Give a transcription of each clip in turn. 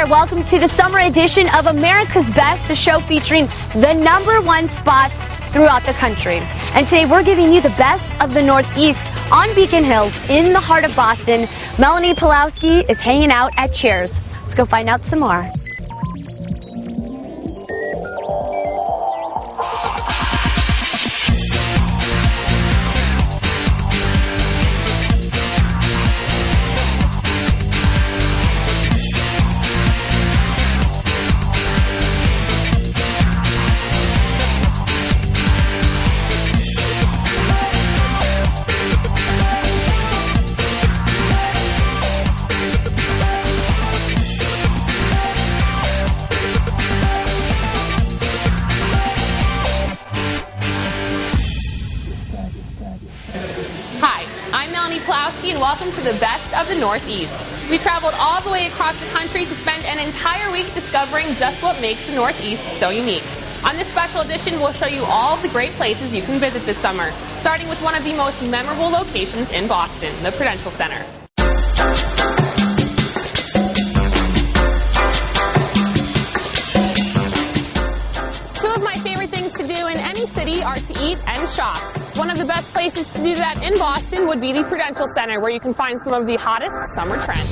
there. Welcome to the summer edition of America's Best, the show featuring the #1 spots throughout the country. And today we're giving you the best of the Northeast on Beacon Hill in the heart of Boston. Melanie Pulowski is hanging out at Cheers. Let's go find out some more. And welcome to the best of the Northeast. We traveled all the way across the country to spend an entire week discovering just what makes the Northeast so unique. On this special edition, we'll show you all of the great places you can visit this summer, starting with one of the most memorable locations in Boston, the Prudential Center. Two of my favorite things to do in any city are to eat and shop. One of the best places to do that in Boston would be the Prudential Center, where you can find some of the hottest summer trends.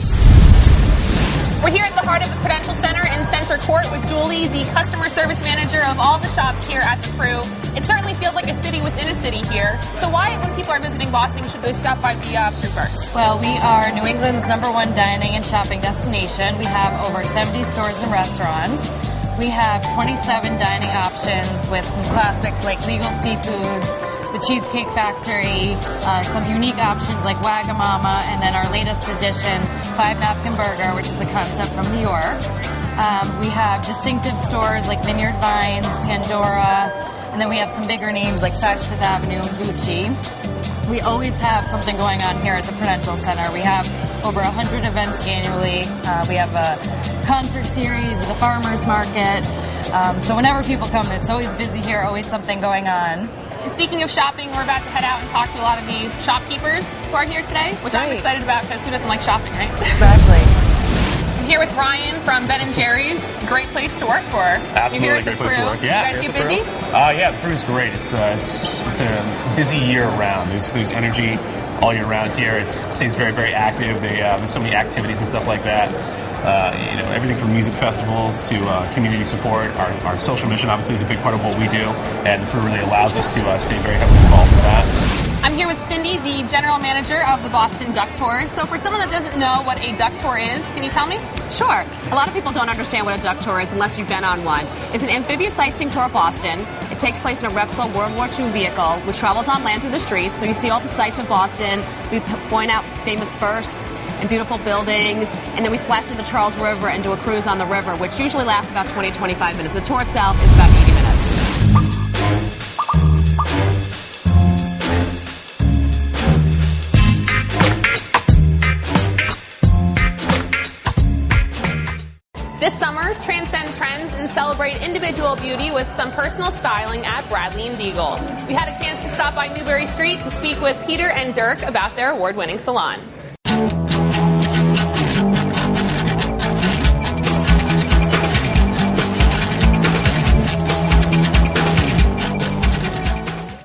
We're here at the heart of the Prudential Center in Center Court with Julie, the customer service manager of all the shops here at the Pru. It certainly feels like a city within a city here. So why, when people are visiting Boston, should they stop by the Pru first? Well, we are New England's #1 dining and shopping destination. We have over 70 stores and restaurants. We have 27 dining options with some classics like Legal Seafoods, the Cheesecake Factory, some unique options like Wagamama, and then our latest edition, 5 Napkin Burger, which is a concept from New York. We have distinctive stores like Vineyard Vines, Pandora, and then we have some bigger names like Saks Fifth Avenue and Gucci. We always have something going on here at the Prudential Center. We have over 100 events annually. We have a concert series, a farmer's market. So whenever people come, it's always busy here, always something going on. And speaking of shopping, we're about to head out and talk to a lot of the shopkeepers who are here today, which I'm excited about because who doesn't like shopping, right? Exactly. I'm here with Ryan from Ben & Jerry's. Great place to work for. Absolutely, great place to work. Yeah, you guys get busy? Yeah, the Pru's great. It's a busy year round. There's energy all year round here. It stays very, very active. There's so many activities and stuff like that. Everything from music festivals to community support. Our social mission obviously is a big part of what we do, and the Pru really allows us to stay very heavily involved in that. I'm here with Cindy, the general manager of the Boston Duck Tours. So for someone that doesn't know what a duck tour is, can you tell me? Sure. A lot of people don't understand what a duck tour is unless you've been on one. It's an amphibious sightseeing tour of Boston. It takes place in a replica World War II vehicle, which travels on land through the streets. So you see all the sights of Boston. We point out famous firsts and beautiful buildings, and then we splash into the Charles River and do a cruise on the river, which usually lasts about 20-25 minutes. The tour itself is about 80 minutes. This summer, transcend trends and celebrate individual beauty with some personal styling at Bradley and Deagle. We had a chance to stop by Newbury Street to speak with Peter and Dirk about their award-winning salon.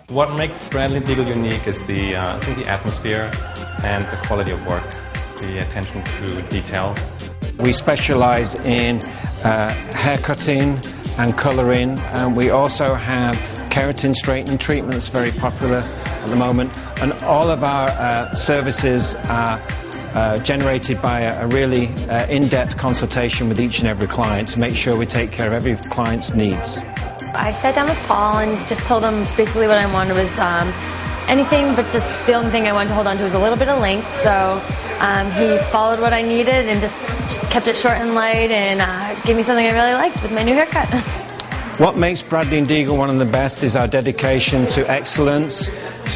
What makes Bradley and Deagle unique is the atmosphere and the quality of work, the attention to detail. We specialize in haircutting and coloring, and we also have keratin straightening treatments, very popular at the moment, and all of our services are generated by a really in-depth consultation with each and every client to make sure we take care of every client's needs. I sat down with Paul and just told him basically what I wanted was anything, but just the only thing I wanted to hold on to was a little bit of length. So he followed what I needed and just kept it short and light and gave me something I really liked with my new haircut. What makes Bradley and Deagle one of the best is our dedication to excellence.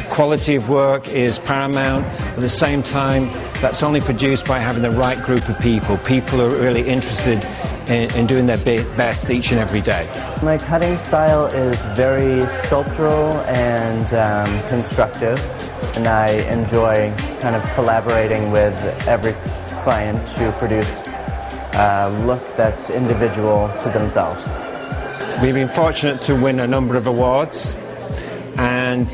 Quality of work is paramount. At the same time, that's only produced by having the right group of people. People who are really interested in doing their best each and every day. My cutting style is very sculptural and constructive, and I enjoy kind of collaborating with every client to produce look that's individual to themselves. We've been fortunate to win a number of awards, and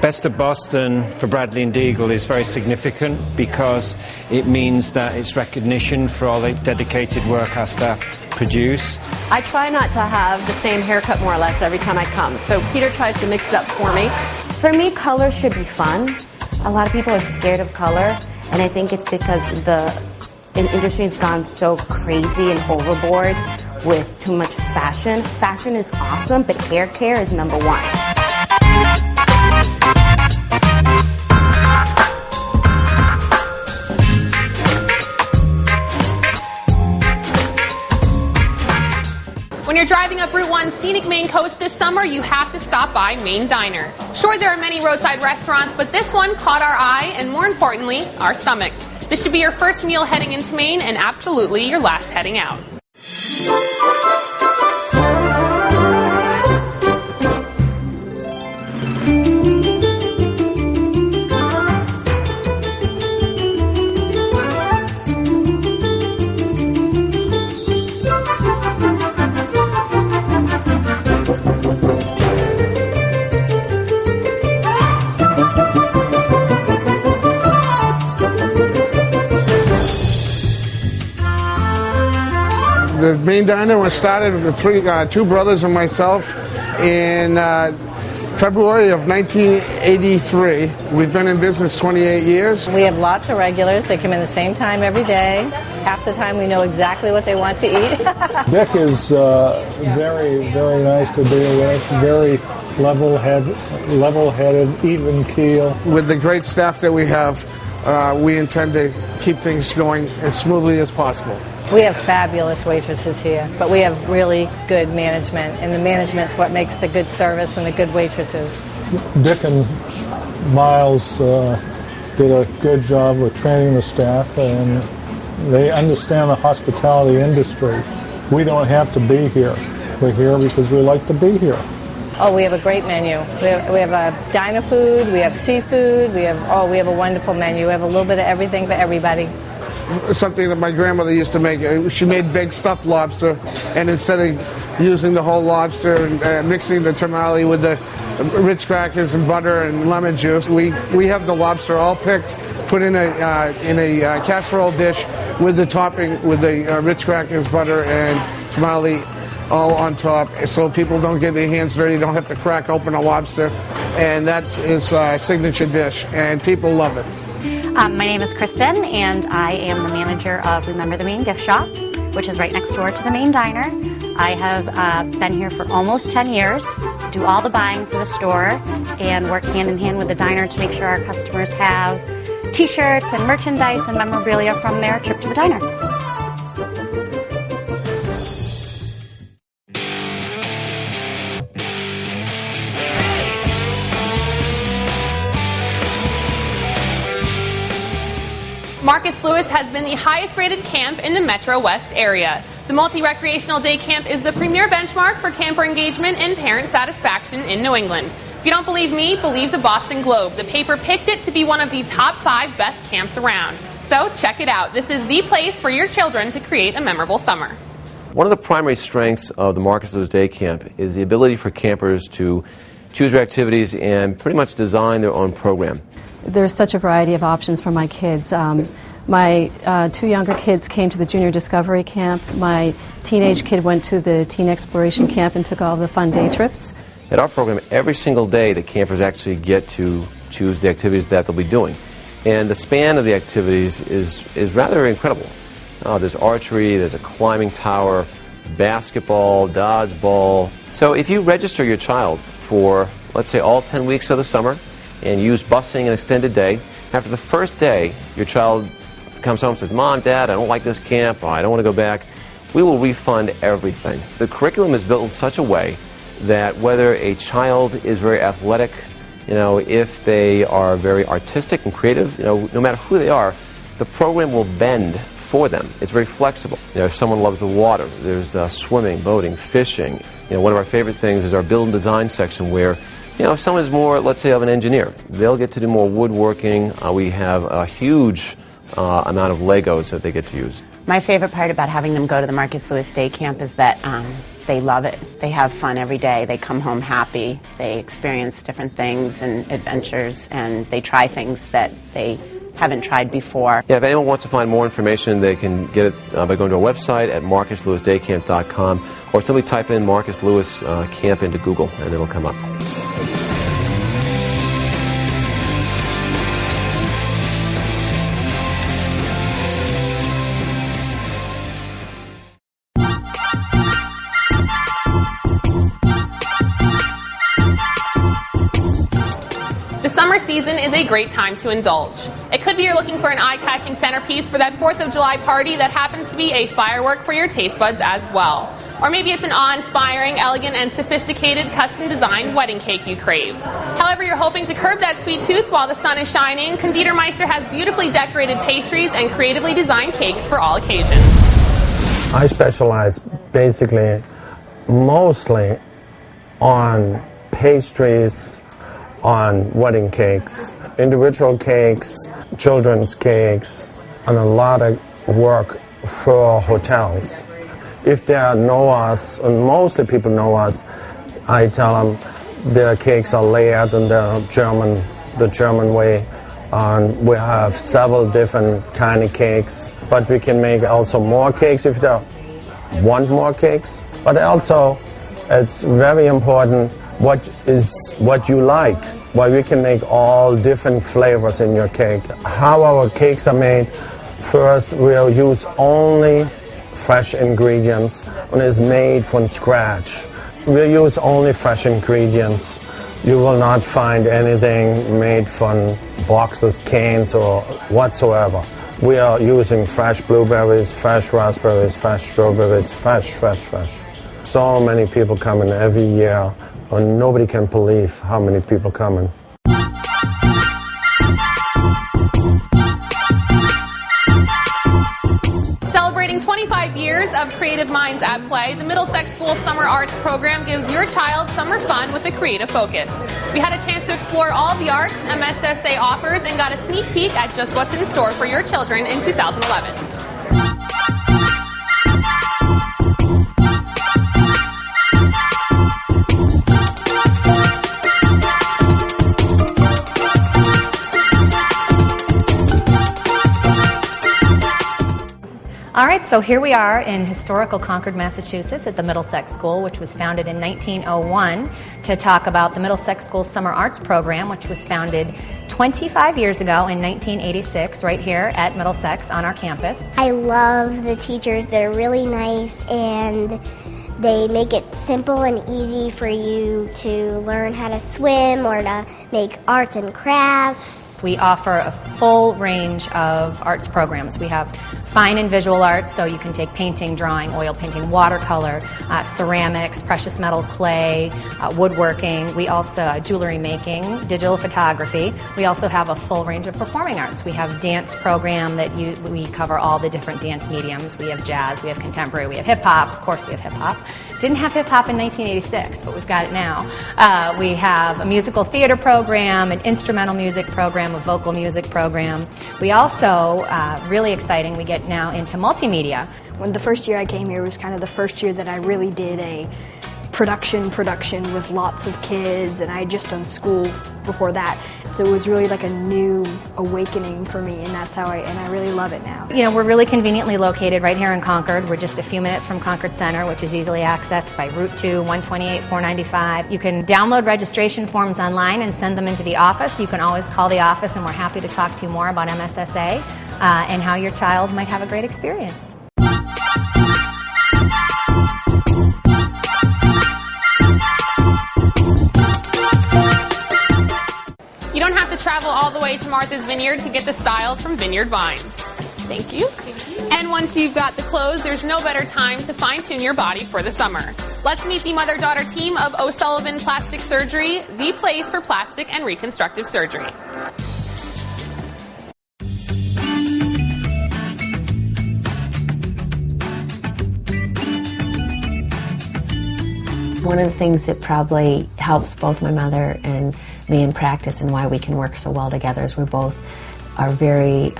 Best of Boston for Bradley and Deagle is very significant because it means that it's recognition for all the dedicated work our staff produce. I try not to have the same haircut more or less every time I come, so Peter tries to mix it up for me. For me, color should be fun. A lot of people are scared of color, and I think it's because the industry has gone so crazy and overboard with too much fashion. Fashion is awesome, but hair care is number one. When you're driving up Route 1 scenic Maine coast this summer, you have to stop by Maine Diner. Sure, there are many roadside restaurants, but this one caught our eye and, more importantly, our stomachs. This should be your first meal heading into Maine and absolutely your last heading out. The Maine Diner was started with two brothers and myself in February of 1983. We've been in business 28 years. We have lots of regulars. They come in the same time every day. Half the time we know exactly what they want to eat. Dick is very, very nice to deal with, very level-headed, even keel. With the great staff that we have, we intend to keep things going as smoothly as possible. We have fabulous waitresses here, but we have really good management, and the management's what makes the good service and the good waitresses. Dick and Miles did a good job with training the staff, and they understand the hospitality industry. We don't have to be here. We're here because we like to be here. Oh, we have a great menu. We have a diner food, we have seafood, we have a wonderful menu. We have a little bit of everything for everybody. Something that my grandmother used to make. She made baked stuffed lobster, and instead of using the whole lobster and mixing the tamale with the Ritz crackers and butter and lemon juice, we have the lobster all picked, put in a casserole dish with the topping with the Ritz crackers, butter, and tamale all on top, so people don't get their hands dirty, don't have to crack open a lobster, and that's his signature dish, and people love it. My name is Kristen, and I am the manager of Remember the Maine Gift Shop, which is right next door to the Maine Diner. I have been here for almost 10 years, do all the buying for the store, and work hand in hand with the diner to make sure our customers have t-shirts and merchandise and memorabilia from their trip to the diner. Marcus Lewis has been the highest rated camp in the Metro West area. The Multi-Recreational Day Camp is the premier benchmark for camper engagement and parent satisfaction in New England. If you don't believe me, believe the Boston Globe. The paper picked it to be one of the top 5 best camps around. So check it out. This is the place for your children to create a memorable summer. One of the primary strengths of the Marcus Lewis Day Camp is the ability for campers to choose their activities and pretty much design their own program. There's such a variety of options for my kids. My 2 younger kids came to the Junior Discovery Camp. My teenage kid went to the Teen Exploration Camp and took all the fun day trips. At our program, every single day the campers actually get to choose the activities that they'll be doing. And the span of the activities is rather incredible. There's archery, there's a climbing tower, basketball, dodgeball. So if you register your child for, let's say, all 10 weeks of the summer, and use busing an extended day, after the first day, your child comes home and says, "Mom, Dad, I don't like this camp, or I don't want to go back," we will refund everything. The curriculum is built in such a way that whether a child is very athletic, if they are very artistic and creative, no matter who they are, the program will bend for them. It's very flexible. If someone loves the water, there's swimming, boating, fishing. One of our favorite things is our build and design section where if someone is more, let's say, of an engineer, they'll get to do more woodworking. We have a huge amount of Legos that they get to use. My favorite part about having them go to the Marcus Lewis Day Camp is that they love it. They have fun every day. They come home happy. They experience different things and adventures, and they try things that they haven't tried before. Yeah, if anyone wants to find more information, they can get it by going to our website at marcuslewisdaycamp.com, or simply type in Marcus Lewis Camp into Google and it'll come up. The summer season is a great time to indulge. It could be you're looking for an eye-catching centerpiece for that 4th of July party that happens to be a firework for your taste buds as well. Or maybe it's an awe-inspiring, elegant, and sophisticated custom-designed wedding cake you crave. However you're hoping to curb that sweet tooth while the sun is shining, Candid Meister has beautifully decorated pastries and creatively designed cakes for all occasions. I specialize basically mostly on pastries, on wedding cakes, individual cakes, children's cakes, and a lot of work for hotels. If they know us, and mostly people know us, I tell them their cakes are layered in the German way. And we have several different kind of cakes, but we can make also more cakes if they want more cakes. But also, it's very important what you like. Well, we can make all different flavors in your cake. How our cakes are made, first we'll use only fresh ingredients and it's made from scratch. We'll use only fresh ingredients. You will not find anything made from boxes, cans, or whatsoever. We are using fresh blueberries, fresh raspberries, fresh strawberries, fresh. So many people coming every year, and nobody can believe how many people coming. Celebrating 25 years of creative minds at play, the Middlesex School Summer Arts program gives your child summer fun with a creative focus. We had a chance to explore all the arts MSSA offers and got a sneak peek at just what's in store for your children in 2011. All right, so here we are in historical Concord, Massachusetts at the Middlesex School, which was founded in 1901 to talk about the Middlesex School Summer Arts Program, which was founded 25 years ago in 1986 right here at Middlesex on our campus. I love the teachers. They're really nice and they make it simple and easy for you to learn how to swim or to make arts and crafts. We offer a full range of arts programs. We have fine and visual arts, so you can take painting, drawing, oil painting, watercolor, ceramics, precious metal clay, woodworking. We also jewelry making, digital photography. We also have a full range of performing arts. We have dance program that we cover all the different dance mediums. We have jazz, we have contemporary, we have hip hop. Of course, we have hip hop. Didn't have hip hop in 1986, but we've got it now. We have a musical theater program, an instrumental music program, a vocal music program. We also, really exciting, we get now into multimedia. When the first year I came here was kind of the first year that I really did a production with lots of kids, and I had just done school before that. So it was really like a new awakening for me, and that's how I really love it now. You know, we're really conveniently located right here in Concord. We're just a few minutes from Concord Center, which is easily accessed by Route 2, 128, 495. You can download registration forms online and send them into the office. You can always call the office, and we're happy to talk to you more about MSSA and how your child might have a great experience. You don't have to travel all the way to Martha's Vineyard to get the styles from Vineyard Vines. Thank you. And once you've got the clothes, there's no better time to fine-tune your body for the summer. Let's meet the mother-daughter team of Sullivan Plastic Surgery, the place for plastic and reconstructive surgery. One of the things that probably helps both my mother and me in practice and why we can work so well together is we both are very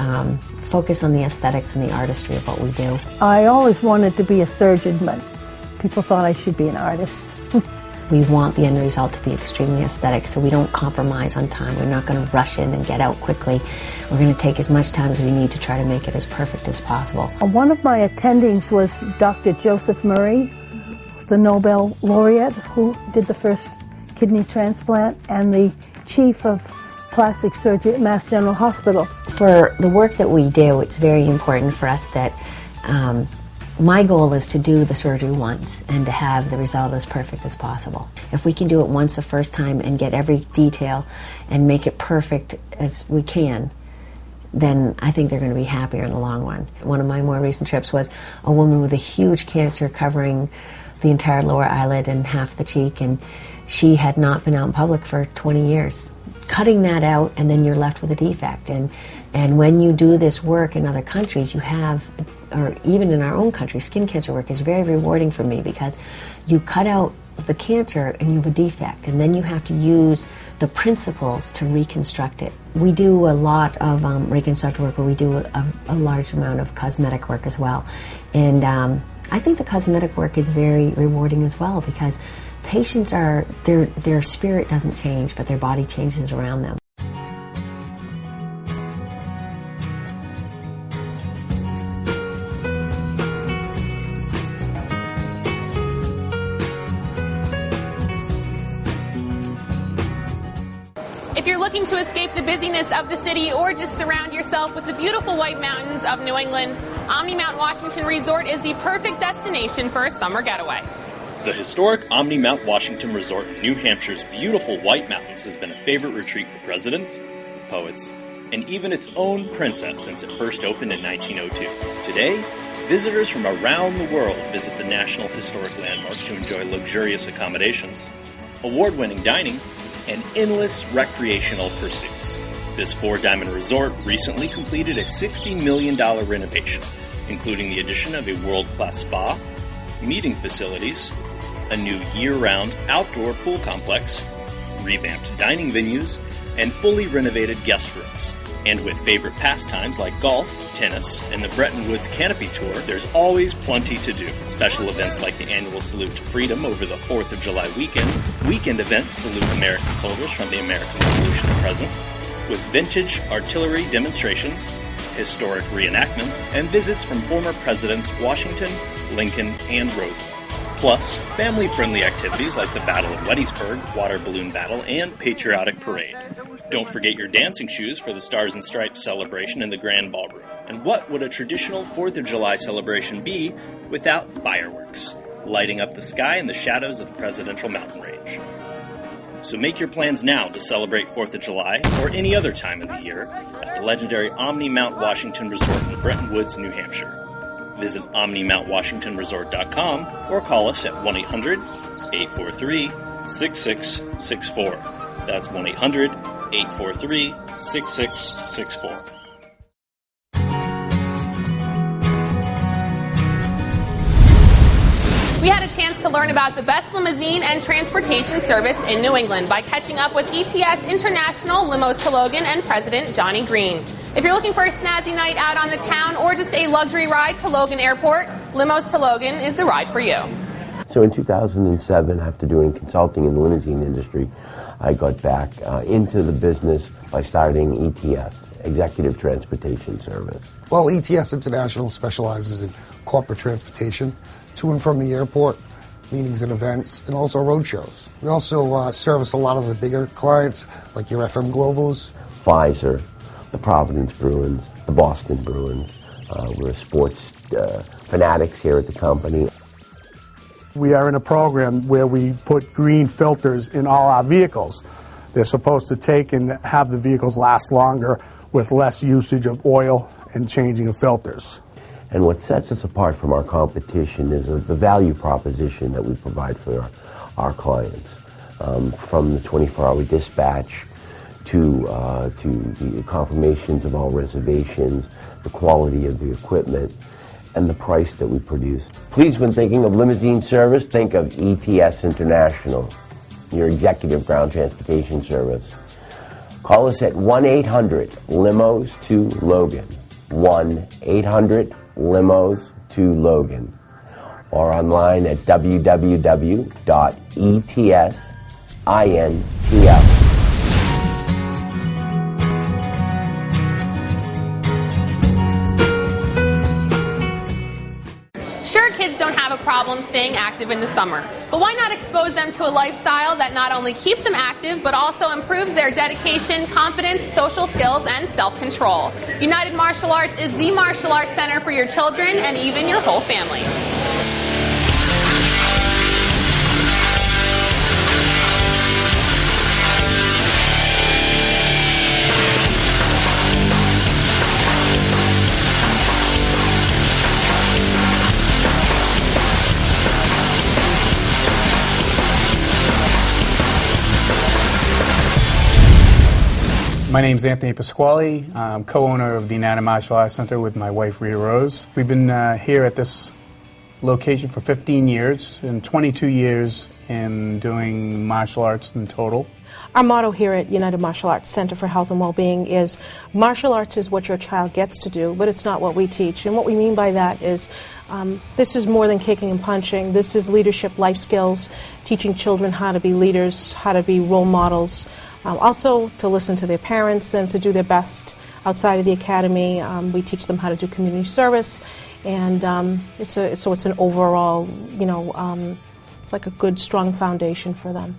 focus on the aesthetics and the artistry of what we do. I always wanted to be a surgeon, but people thought I should be an artist. We want the end result to be extremely aesthetic, so we don't compromise on time. We're not going to rush in and get out quickly. We're going to take as much time as we need to try to make it as perfect as possible. One of my attendings was Dr. Joseph Murray, the Nobel laureate who did the first kidney transplant and the chief of plastic surgery at Mass General Hospital. For the work that we do, it's very important for us that my goal is to do the surgery once and to have the result as perfect as possible. If we can do it once the first time and get every detail and make it perfect as we can, then I think they're going to be happier in the long run. One of my more recent trips was a woman with a huge cancer covering the entire lower eyelid and half the cheek, and she had not been out in public for 20 years. Cutting that out, and then you're left with a defect. And when you do this work in other countries, you have, or even in our own country, skin cancer work is very rewarding for me because you cut out the cancer and you have a defect, and then you have to use the principles to reconstruct it. We do a lot of reconstructive work, where we do a large amount of cosmetic work as well. And I think the cosmetic work is very rewarding as well because patients are, their spirit doesn't change, but their body changes around them. If you're looking to escape the busyness of the city or just surround yourself with the beautiful white mountains of New England, Omni Mount Washington Resort is the perfect destination for a summer getaway. The historic Omni Mount Washington Resort in New Hampshire's beautiful White Mountains has been a favorite retreat for presidents, poets, and even its own princess since it first opened in 1902. Today, visitors from around the world visit the National Historic Landmark to enjoy luxurious accommodations, award-winning dining, and endless recreational pursuits. This four-diamond resort recently completed a $60 million renovation, including the addition of a world-class spa, meeting facilities, a new year-round outdoor pool complex, revamped dining venues, and fully renovated guest rooms. And with favorite pastimes like golf, tennis, and the Bretton Woods Canopy Tour, there's always plenty to do. Special events like the annual Salute to Freedom over the 4th of July weekend events salute American soldiers from the American Revolution to present, with vintage artillery demonstrations, historic reenactments, and visits from former presidents Washington, Lincoln, and Roosevelt. Plus, family-friendly activities like the Battle of Gettysburg, Water Balloon Battle, and Patriotic Parade. Don't forget your dancing shoes for the Stars and Stripes celebration in the Grand Ballroom. And what would a traditional 4th of July celebration be without fireworks, lighting up the sky in the shadows of the Presidential Mountain Range? So make your plans now to celebrate 4th of July or any other time of the year at the legendary Omni Mount Washington Resort in Bretton Woods, New Hampshire. Visit OmniMountWashingtonResort.com or call us at 1-800-843-6664. That's 1-800-843-6664. We had a chance to learn about the best limousine and transportation service in New England by catching up with ETS International Limos to Logan and President Johnny Green. If you're looking for a snazzy night out on the town or just a luxury ride to Logan Airport, Limos to Logan is the ride for you. So in 2007, after doing consulting in the limousine industry, I got back into the business by starting ETS, Executive Transportation Service. Well, ETS International specializes in corporate transportation to and from the airport, meetings and events, and also road shows. We also service a lot of the bigger clients, like your FM Globals, Pfizer, the Providence Bruins, the Boston Bruins. We're sports fanatics here at the company. We are in a program where we put green filters in all our vehicles. They're supposed to take and have the vehicles last longer with less usage of oil and changing of filters. And what sets us apart from our competition is the value proposition that we provide for our clients. From the 24-hour dispatch to the confirmations of all reservations, the quality of the equipment, and the price that we produce. Please, when thinking of limousine service, think of ETS International, your executive ground transportation service. Call us at 1-800-LIMOS-to-LOGAN. 1-800-LIMOS-2-LOGAN or online at www.etsintl. Sure, kids don't have a problem staying active in the summer, but why not expose them to a lifestyle that not only keeps them active, but also improves their dedication, confidence, social skills, and self-control? United Martial Arts is the martial arts center for your children and even your whole family. My name is Anthony Pasquale. I'm co-owner of the United Martial Arts Center with my wife, Rita Rose. We've been here at this location for 15 years and 22 years in doing martial arts in total. Our motto here at United Martial Arts Center for Health and Wellbeing is martial arts is what your child gets to do, but it's not what we teach. And what we mean by that is this is more than kicking and punching. This is leadership life skills, teaching children how to be leaders, how to be role models, also to listen to their parents and to do their best outside of the academy. We teach them how to do community service, and it's an overall, it's like a good, strong foundation for them.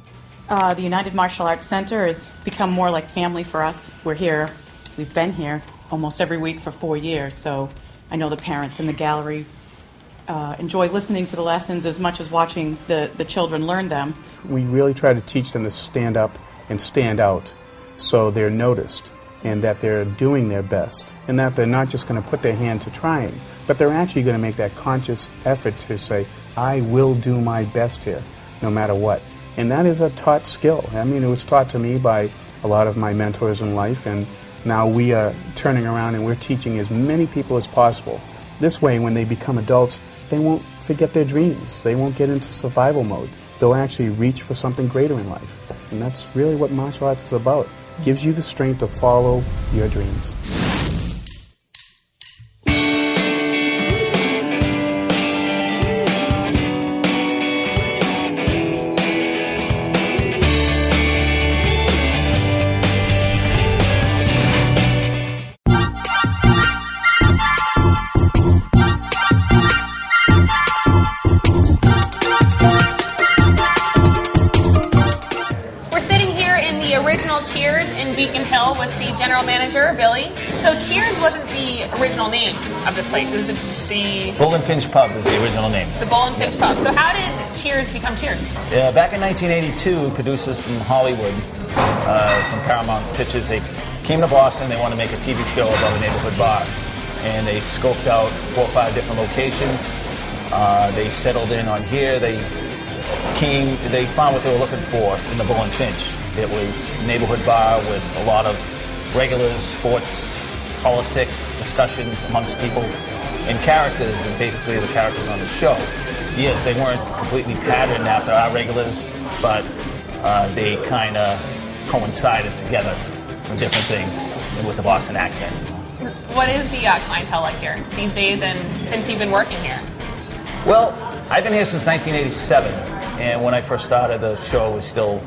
The United Martial Arts Center has become more like family for us. We're here. We've been here almost every week for 4 years, so I know the parents in the gallery enjoy listening to the lessons as much as watching the children learn them. We really try to teach them to stand up and stand out so they're noticed and that they're doing their best and that they're not just going to put their hand to trying, but they're actually going to make that conscious effort to say, I will do my best here no matter what. And that is a taught skill. I mean, it was taught to me by a lot of my mentors in life, and now we are turning around and we're teaching as many people as possible. This way, when they become adults, they won't forget their dreams. They won't get into survival mode. They'll actually reach for something greater in life. And that's really what martial arts is about. It gives you the strength to follow your dreams. Billy. So Cheers wasn't the original name of this place. It was the Bull and Finch Pub is the original name. The Bull and Finch Pub. So how did Cheers become Cheers? Back in 1982, producers from Hollywood, from Paramount Pictures, they came to Boston. They wanted to make a TV show about a neighborhood bar. And they scoped out 4 or 5 different locations. They settled in on here. They found what they were looking for in the Bull and Finch. It was a neighborhood bar with a lot of regulars, sports, politics, discussions amongst people, and characters, and basically the characters on the show. Yes, they weren't completely patterned after our regulars, but they kind of coincided together with different things with the Boston accent. What is the clientele like here these days and since you've been working here? Well, I've been here since 1987, and when I first started, the show was still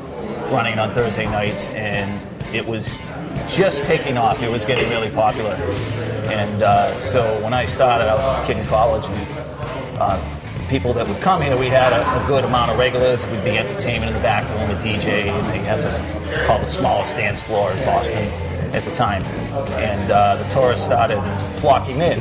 running on Thursday nights, and it was just taking off. It was getting really popular. And so when I started, I was just a kid in college, and people that would come here, we had a good amount of regulars. We'd be entertainment in the back room, a DJ, and they had this called the smallest dance floor in Boston at the time. And the tourists started flocking in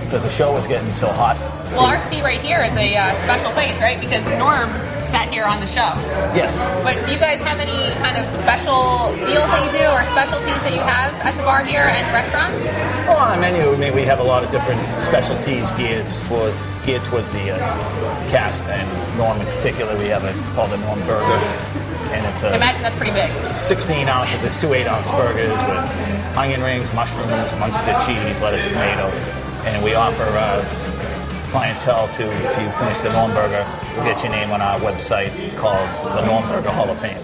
because the show was getting so hot. Well, our seat right here is a special place, right? Because Norm sat here on the show. Yes. But do you guys have any kind of special deals that you do or specialties that you have at the bar here and restaurant? Well, on the menu, we have a lot of different specialties geared towards the cast, and Norm in particular. We have it's called the Norm Burger, and it's I imagine that's pretty big. 16 ounces. It's 2 8-ounce burgers with onion rings, mushrooms, Munster cheese, lettuce, tomato, and we offer clientele to, if you finish the Norm Burger, we'll get your name on our website called the Norm Burger Hall of Fame.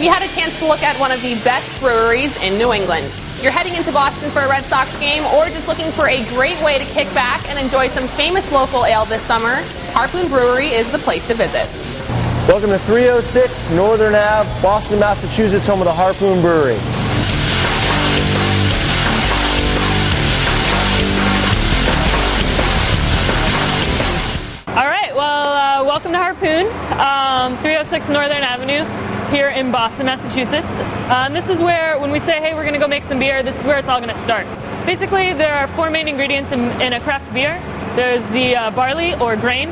we had a chance to look at one of the best breweries in New England. You're heading into Boston for a Red Sox game or just looking for a great way to kick back and enjoy some famous local ale this summer, Harpoon Brewery is the place to visit. Welcome to 306 Northern Ave, Boston, Massachusetts, home of the Harpoon Brewery. All right, well, welcome to Harpoon, 306 Northern Avenue here in Boston, Massachusetts. This is where, when we say, hey, we're going to go make some beer, this is where it's all going to start. Basically, there are four main ingredients in a craft beer. There's the barley or grain,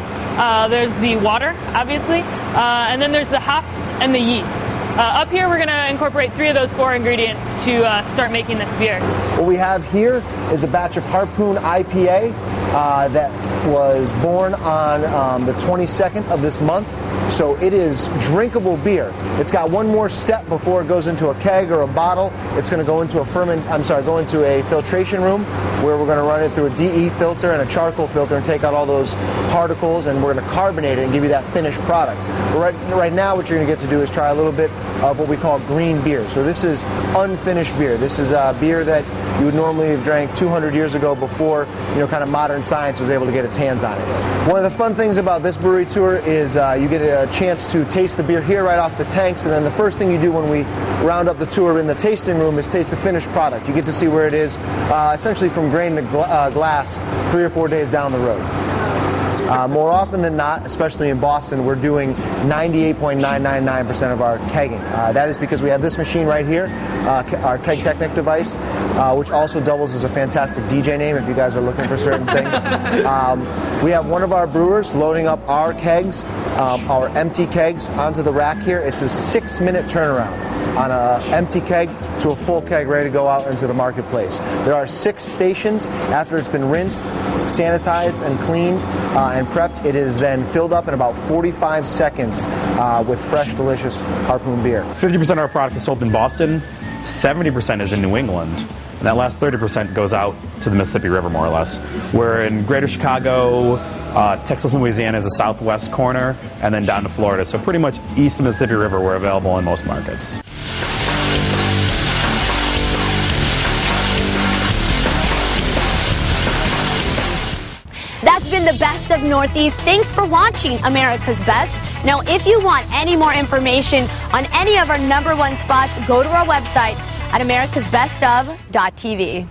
there's the water, obviously, and then there's the hops and the yeast. Up here, we're going to incorporate three of those four ingredients to start making this beer. What we have here is a batch of Harpoon IPA that was born on the 22nd of this month. So it is drinkable beer. It's got one more step before it goes into a keg or a bottle. It's going to go into a filtration room where we're going to run it through a DE filter and a charcoal filter and take out all those particles, and we're going to carbonate it and give you that finished product. Right now, what you're going to get to do is try a little bit of what we call green beer. So this is unfinished beer. This is a beer that you would normally have drank 200 years ago before, kind of modern science was able to get its hands on it. One of the fun things about this brewery tour is you get a chance to taste the beer here right off the tanks, and then the first thing you do when we round up the tour in the tasting room is taste the finished product. You get to see where it is, essentially from grain to glass 3 or 4 days down the road. More often than not, especially in Boston, we're doing 98.999% of our kegging. That is because we have this machine right here, our Keg Technic device, which also doubles as a fantastic DJ name if you guys are looking for certain things. We have one of our brewers loading up our kegs, our empty kegs, onto the rack here. It's a 6-minute turnaround on an empty keg to a full keg ready to go out into the marketplace. There are 6 stations. After it's been rinsed, sanitized, and cleaned and prepped, it is then filled up in about 45 seconds with fresh, delicious Harpoon beer. 50% of our product is sold in Boston, 70% is in New England, and that last 30% goes out to the Mississippi River, more or less. We're in Greater Chicago, Texas and Louisiana is the southwest corner, and then down to Florida. So pretty much east of the Mississippi River, we're available in most markets. That's been the Best of Northeast. Thanks for watching America's Best. Now, if you want any more information on any of our #1 spots, go to our website at americasbestof.tv.